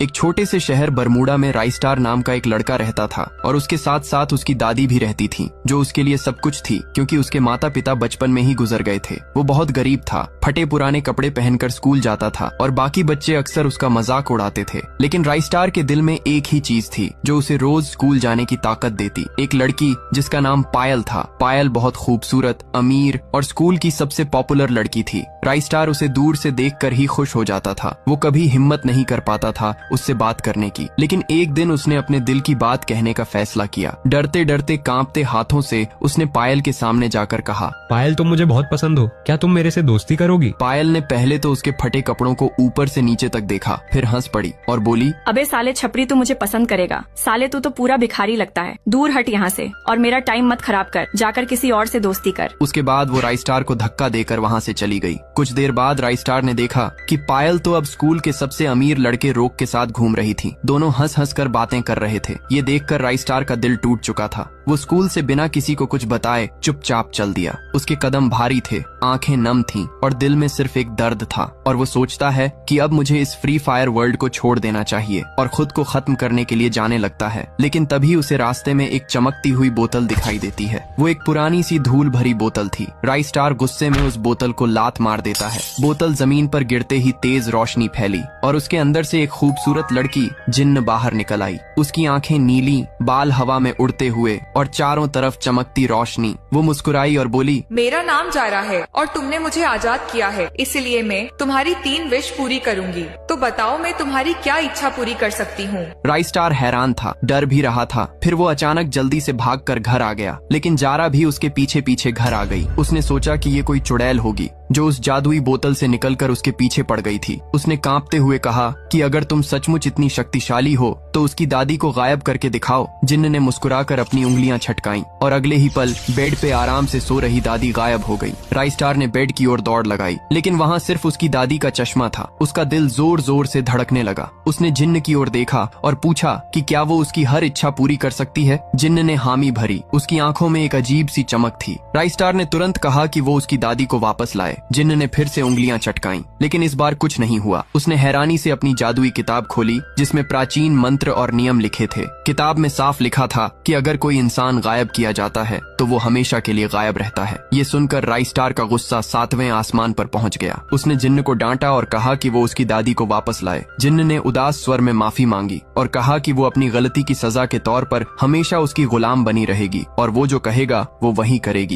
एक छोटे से शहर बरमूडा में राइस्टार नाम का एक लड़का रहता था और उसके साथ साथ उसकी दादी भी रहती थी, जो उसके लिए सब कुछ थी क्योंकि उसके माता पिता बचपन में ही गुजर गए थे। वो बहुत गरीब था, फटे पुराने कपड़े पहनकर स्कूल जाता था और बाकी बच्चे अक्सर उसका मजाक उड़ाते थे। लेकिन राइस्टार के दिल में एक ही चीज थी जो उसे रोज स्कूल जाने की ताकत देती, एक लड़की जिसका नाम पायल था। पायल बहुत खूबसूरत, अमीर और स्कूल की सबसे पॉपुलर लड़की थी। राइस्टार उसे दूर से देखकर ही खुश हो जाता था। वो कभी हिम्मत नहीं कर पाता था उससे बात करने की, लेकिन एक दिन उसने अपने दिल की बात कहने का फैसला किया। डरते डरते कांपते हाथों से उसने पायल के सामने जाकर कहा, पायल तुम मुझे बहुत पसंद हो, क्या तुम मेरे से दोस्ती करोगी? पायल ने पहले तो उसके फटे कपड़ों को ऊपर से नीचे तक देखा, फिर हंस पड़ी और बोली, अबे साले छपरी, तू मुझे पसंद करेगा? साले तू तो पूरा भिखारी लगता है। दूर हट यहाँ से और मेरा टाइम मत खराब कर, जाकर किसी और से दोस्ती कर। उसके बाद वो राइस्टार को धक्का देकर वहाँ से चली गई। कुछ देर बाद राइस्टार ने देखा कि पायल तो अब स्कूल के सबसे अमीर लड़के रोक के साथ घूम रही थी। दोनों हंस हंस कर बातें कर रहे थे। ये देखकर राइस्टार का दिल टूट चुका था। वो स्कूल से बिना किसी को कुछ बताए चुपचाप चल दिया। उसके कदम भारी थे, आंखें नम थीं और दिल में सिर्फ एक दर्द था। और वो सोचता है कि अब मुझे इस फ्री फायर वर्ल्ड को छोड़ देना चाहिए और खुद को खत्म करने के लिए जाने लगता है। लेकिन तभी उसे रास्ते में एक चमकती हुई बोतल दिखाई देती है। वो एक पुरानी सी धूल भरी बोतल थी। राइस्टार गुस्से में उस बोतल को लात मार देता है। बोतल जमीन पर गिरते ही तेज रोशनी फैली और उसके अंदर से एक खूबसूरत लड़की जिन्न बाहर निकल आई। उसकी आंखें नीली, बाल हवा में उड़ते हुए और चारों तरफ चमकती रोशनी। वो मुस्कुराई और बोली, मेरा नाम जारा है और तुमने मुझे आजाद किया है, इसलिए मैं तुम्हारी 3 विश पूरी करूंगी। तो बताओ मैं तुम्हारी क्या इच्छा पूरी कर सकती हूँ? राइस्टार हैरान था, डर भी रहा था। फिर वो अचानक जल्दी से भागकर घर आ गया, लेकिन जारा भी उसके पीछे पीछे घर आ गई। उसने सोचा कि ये कोई चुड़ैल होगी जो उस जादुई बोतल से निकलकर उसके पीछे पड़ गई थी। उसने कांपते हुए कहा कि अगर तुम सचमुच इतनी शक्तिशाली हो तो उसकी दादी को गायब करके दिखाओ। जिन्न ने मुस्कुराकर अपनी उंगलियां छटकाईं और अगले ही पल बेड पे आराम से सो रही दादी गायब हो गई। राइस्टार ने बेड की ओर दौड़ लगाई, लेकिन वहाँ सिर्फ उसकी दादी का चश्मा था। उसका दिल जोर जोर से धड़कने लगा। उसने जिन्न की ओर देखा और पूछा कि क्या वो उसकी हर इच्छा पूरी कर सकती है। जिन्न ने हामी भरी। उसकी आंखों में एक अजीब सी चमक थी। राइस्टार ने तुरंत कहा कि वो उसकी दादी को वापस लाए। जिन्न ने फिर से उंगलियां चटकाईं, लेकिन इस बार कुछ नहीं हुआ। उसने हैरानी से अपनी जादुई किताब खोली जिसमें प्राचीन मंत्र और नियम लिखे थे। किताब में साफ लिखा था कि अगर कोई इंसान गायब किया जाता है तो वो हमेशा के लिए गायब रहता है। ये सुनकर राइस्टार का गुस्सा 7वें आसमान पर पहुंच गया। उसने जिन्न को डांटा और कहा कि वो उसकी दादी को वापस लाए। जिन्न ने उदास स्वर में माफी मांगी और कहा कि वो अपनी गलती की सजा के तौर पर हमेशा उसकी गुलाम बनी रहेगी और वो जो कहेगा वो वही करेगी।